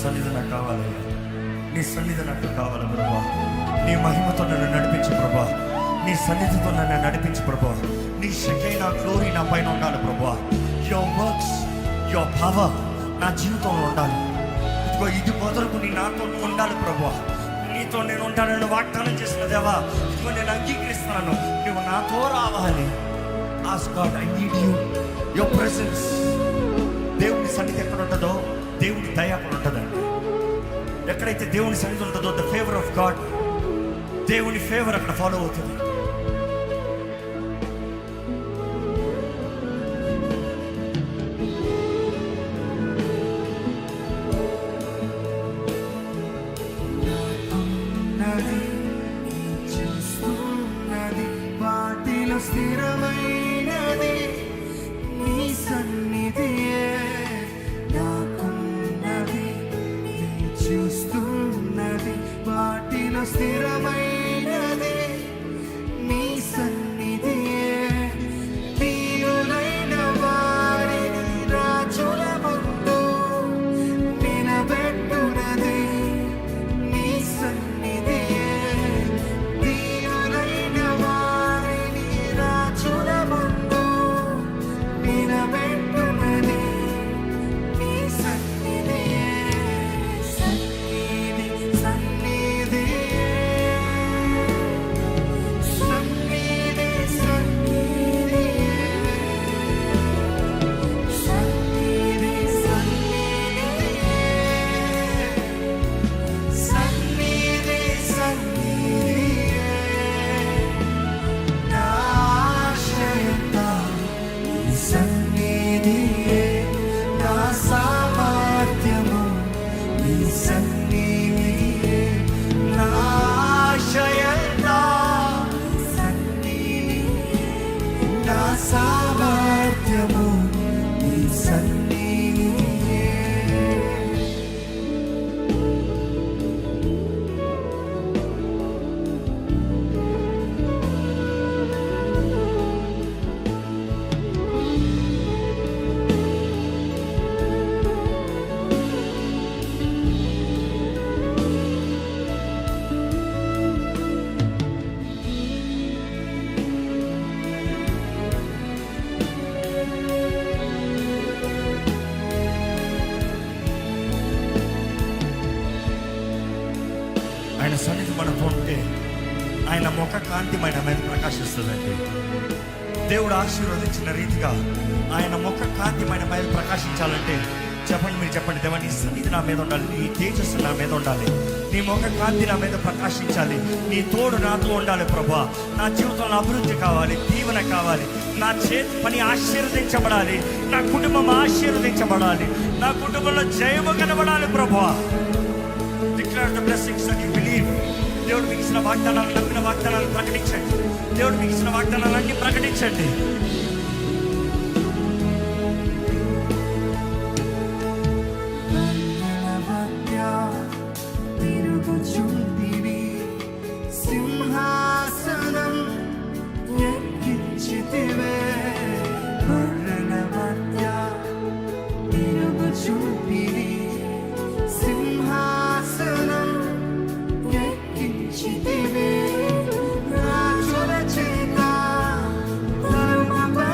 సన్నిధి నాకు కావాలయ్యా, నీ సన్నిధి నాకు కావాలి ప్రభా. నీ మహిమతో నన్ను నడిపించు ప్రభా, నీ సన్నిధితో నన్ను నడిపించు ప్రభా. నీ షకైనా గ్లోరీ నా పైన ఉండాలి ప్రభా. యువర్ వర్క్స్, యువర్ పవర్ నా జీవితంలో ఉండాలి. ఇదిగో ఇది మొదలుకు నీ నాతో ఉండాలి ప్రభా. నీతో నేను ఉంటానని వాగ్దానం చేసిన దేవా, ఇదిగో నేను అంగీకరిస్తున్నాను, నువ్వు నాతో రావాలి. Ask God, I need you, your presence. దేవుని సన్నిధి ఎక్కడ ఉంటుందో దేవుని దయ అక్కడ ఉంటుందండి. ఎక్కడైతే దేవుని సన్నిధి ఉంటుందో ద ఫేవర్ ఆఫ్ గాడ్, దేవుని ఫేవర్ అక్కడ ఫాలో అవుతుంది. స్థిరమైనది నీ సన్నిధియే, నాకున్నది చూస్తున్నది వాటిలో స్థిరమైనది నీ సన్నిధియే. తీరులైన వారిని రాజుల ముందు నిలబెట్టునది నీ సన్నిధియే. సామర్థ్యము నీ సన్నిధియే. ఆయన సన్నిధి మనతో ఉంటే ఆయన ముఖ కాంతి మన మీద ప్రకాశిస్తుందండి. దేవుడు ఆశీర్వదించిన రీతిగా ఆయన ముఖ కాంతి మన మీద ప్రకాశించాలంటే చెప్పండి, మీరు చెప్పండి, దేవా నీ సన్నిధి నా మీద ఉండాలి, నీ తేజస్సు నా మీద ఉండాలి, నీ ముఖ కాంతి నా మీద ప్రకాశించాలి, నీ తోడు నాతో ఉండాలి ప్రభా. నా జీవితంలో అభివృద్ధి కావాలి, దీవెన కావాలి, నా చేతి పని ఆశీర్వదించబడాలి, నా కుటుంబం ఆశీర్వదించబడాలి, నా కుటుంబంలో జయము కనబడాలి ప్రభా. Declare the blessings that you believe. దేవుడు మీకు ఇచ్చిన వాగ్దానాలు, నమ్మిన వాగ్దానాలు ప్రకటించండి. దేవుడు మీకు ఇచ్చిన వాగ్దానాలన్నీ ప్రకటించండి. సింహాసనం ఎక్కించితివే, కరుణ మధ్య తిరుగుచుంటివి. సింహాసనం ఎక్కించితివే, రాజుల చేత తరుమబడి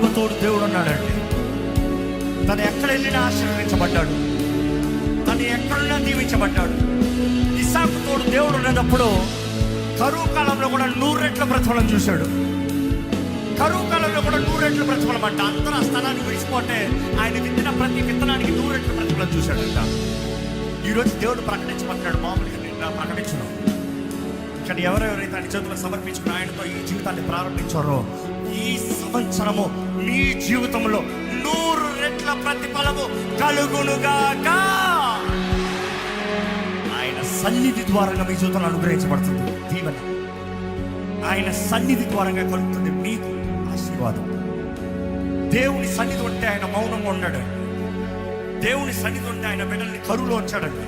ఇస్సాకు తోడు దేవుడు ఉన్నాడండి. తను ఎక్కడ వెళ్ళినా ఆశీర్వదించబడ్డాడు, తను ఎక్కడున్నా దీవించబడ్డాడు. ఇస్సాకు తోడు దేవుడు ఉన్నప్పుడు కరువు కాలంలో కూడా 100 రెట్ల ప్రతిఫలం చూశాడు. కరువు కాలంలో కూడా 100 రెట్ల ప్రతిఫలం అంట. అందరూ ఆ స్థలాన్ని విడిచిపోతే ఆయన విత్తిన ప్రతి విత్తనానికి 100 రెట్ల ప్రతిఫలం చూశాడంట. ఈరోజు దేవుడు ప్రకటించమంటున్నాడు. మామూలుగా నేను ప్రకటించను, కానీ ఎవరెవరైతే ఆయన చేతులకు సమర్పించుకుని ఆయనతో ఈ జీవితాన్ని ప్రారంభించారో ఈ సంవత్సరము మీ జీవితంలో 100 రెట్ల ప్రతిఫలము కలుగునుగాక. ఆయన సన్నిధి ద్వారంగా మీ జీవితంలో అనుగ్రహించబడుతుంది దీవెన. ఆయన సన్నిధి ద్వారంగా కలుగుతుంది మీకు ఆశీర్వాదం. దేవుని సన్నిధి ఉంటే ఆయన మౌనంగా ఉన్నాడు. దేవుని సన్నిధి ఉంటే ఆయన బిడ్డల్ని కరువులో ఉంచాడండి.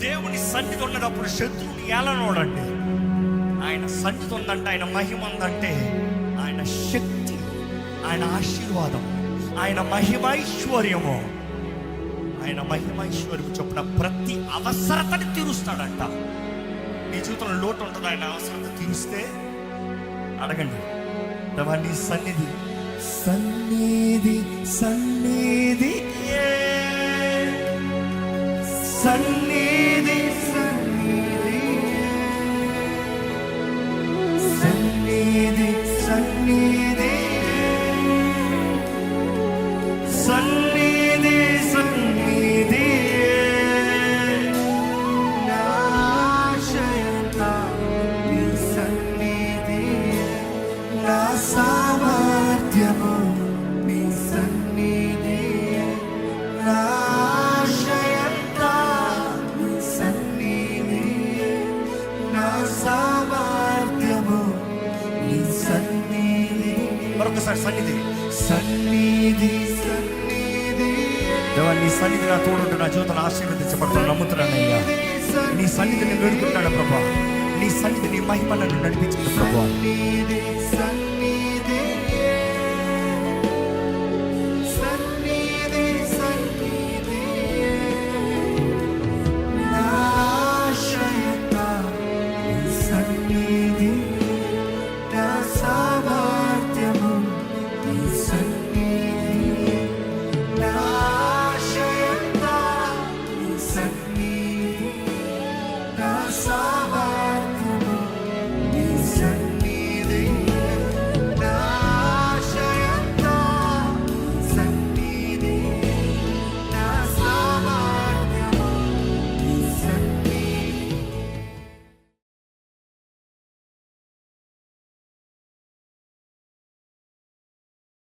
దేవుని సన్నిధి ఉన్నప్పుడు శత్రువుని ఏలనోడండి. ఆయన సన్నిధి ఉందంటే, ఆయన మహిమ ఉందంటే, ఆయన శక్తి, ఆయన ఆశీర్వాదం, ఆయన మహిమైశ్వర్యము, ఆయన మహిమైశ్వర్యం చొప్పున ప్రతి అవసరతని తీరుస్తాడంట. మీ జీవితంలో లోటు ఉంటుంది, ఆయన అవసరత తీరుస్తే అడగండి. దేవా నీ సన్నిధి సన్నిధి సన్నిధి సన్నిధి సన్నిధి సన్నిధి సన్నిధి సన్నిధి నా ఆశయంతా నీ సన్నిధి, నా సామర్థ్యము నీ సన్నిధి, నా ఆశయంతా నీ సన్నిధి, నా సామర్థ్యము నీ సన్నిధి. మరొకసారి సన్నిధి సన్నిధి సన్నిధి దేవా నీ సన్నిధి నా తోడుంటే నా జీవితంలో ఆశీర్వదించబడతాను నమ్ముతున్నానయ్యా. నీ సన్నిధిని వేడుకుంటాను ప్రభా. నీ సన్నిధి నీ మహిమ నన్ను నడిపించింది ప్రభా. సన్నిధి